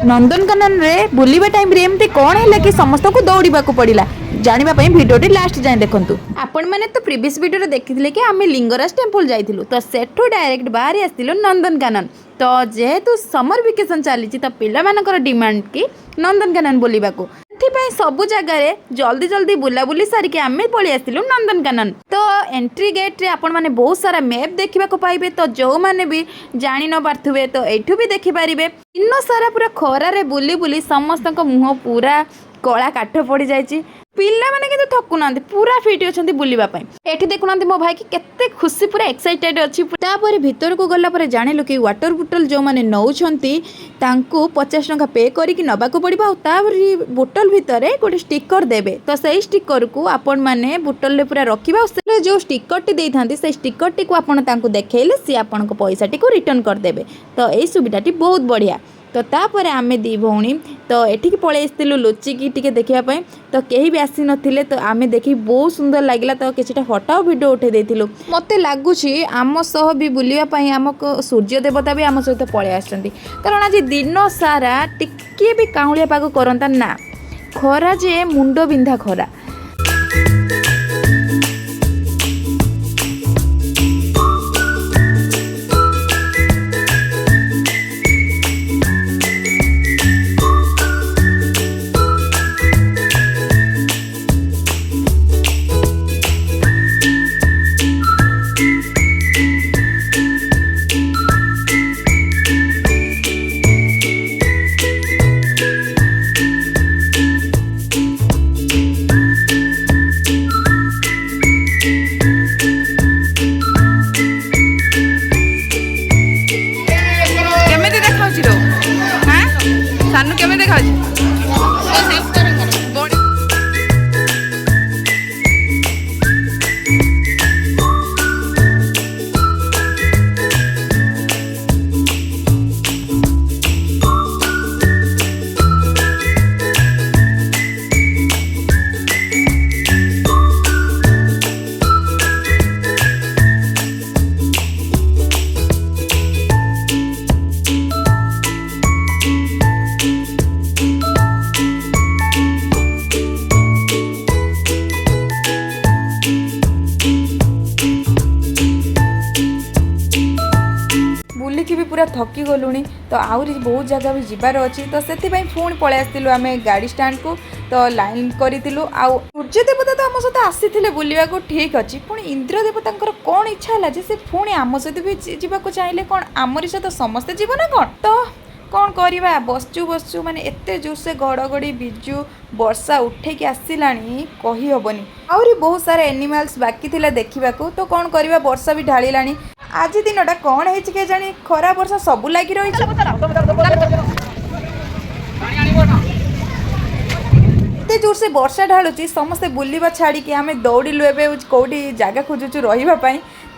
नंदनकानन रे बुलिबा टाइम रे एमती कौन है कि समस्त को दौड़ा पड़ा जाना भिडियो लास्ट जाए देखूँ। आपण मैंने तो प्रीवियस वीडियो देखी कि आम लिंगराज टेम्पल जाइलु तो सेठू डायरेक्ट बाहरी आसलु नंदनकानन। तो जेहेतु समर वेकेशन चली तो पिला डिमांड कि नंदनकानन बुलवा सबु जगार जल्दी जल्दी बुलाबुली सारिके आम पलि आसलु नंदनकानन। तो एंट्री गेट रे आपण माने बहुत सारा मैप देखा पाइबे। तो जो मैंने भी जानी न पारे तो एठू भी देखिपारे। दिन सारा पूरा खरारे बुली बुली समस्त मुह पूरा कला काठ पड़ जाए। पिला माने किंतु थकु ना पूरा फिट अच्छा बुलवा एठी देखुना मो भाई कि केते खुशी पूरा एक्साइटेड अच्छी। तापर भीतर को गला पर जानिलु कि वाटर बोतल जो माने नौछंती तांको 50 टंका पे करिकि नबाको पड़िबा। तापर बोतल भितर गोटे स्टिकर देबे। तो सही स्टिकर को आपण माने बोतल रे पूरा रखिबा। से जो स्टिकर टी देइथांती से स्टिकर टी को आपण तांको देखेले सी आपण को पैसा टी को रिटर्न कर देबे। तो एई सुविधाटी बहुत बढ़िया। तो तापर आमे दी भौणी तो एठिक पळै आस्तिलु लुचिकी टिके देखिया। तो केही भी आसी नथिले तो आमे देखि बहुत सुंदर लागिला। तो किछटा फोटो वीडियो उठे देथिलु। मते लागुछि आम सह भी बुलिया पई आमको सूर्य देवता भी आम सहित पळै आछंती। कारण आज दिन सारा टिके भी काउलिया पाग करंता ना खरा जे मुंड बिंधा खरा। सानू केमे देखा बुलिकी भी पूरा थकी गलुणी। तो आहरी बहुत जगह भी जीवार अच्छी। तो से पुणी पलि आसलु आम गाड़ी स्टाण्ड को। तो लाइन करूँ आउ सूर्य देवता तो आम सहित आसी बुलवा को ठीक अच्छी। पुणी इंद्र देवता कौन इच्छा है जे से पुणी आम सहित भी जावाक चाहिए कौन आमरी सहित समस्ते जीव ना कौन। तो कौन करवा बसचु बसचु माने एते जोर से घड़घड़ी बिजु वर्षा उठेकी आसला कही हेनी। आहरी बहुत सारा एनिमल्स बाकी थिला देखा। तो कौन करवा वर्षा भी ढाला। आज दिनटा कौन है के जानी खरा वर्षा सबू लगी रही। एते जोर से वर्षा ढालुची समस्ते बुलवा छाड़ी आम दौड़िलु एवं कौटी जगह खोजुचु रही।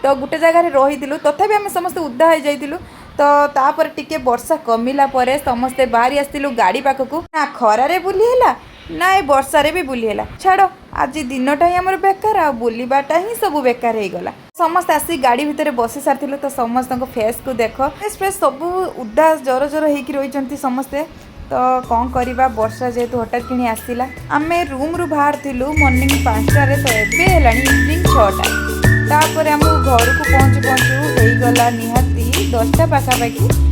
तो गोटे जगार रही तथापि आम समस्ते उदा हो जाइलु। तो तापर टिके वर्षा कमिला परे समस्ते बाहरी आसलु गाड़ी पाखक ना खरारे बुली हैला ना ए वर्षारे भी बुली हैला। छाड़ आज दिनटा ही आमर बेकार आ बुलवाटा ही सब बेकार हो गला। समस्ते आसी गाड़ी भितर बसी सारी। तो समस्त फेस को देख फेस फेस सब उदा जर जर होगी रही समस्ते। तो कौन करवा वर्षा जेहेतु हठात कि आसला आम रूम रु बाहर थिलु मॉर्निंग 5टारे। तो एवं है इवनिंग 6टा। तापर आम घर को पहुँचु पहुँचु हो गला निहाती 10टा पाखापाखि।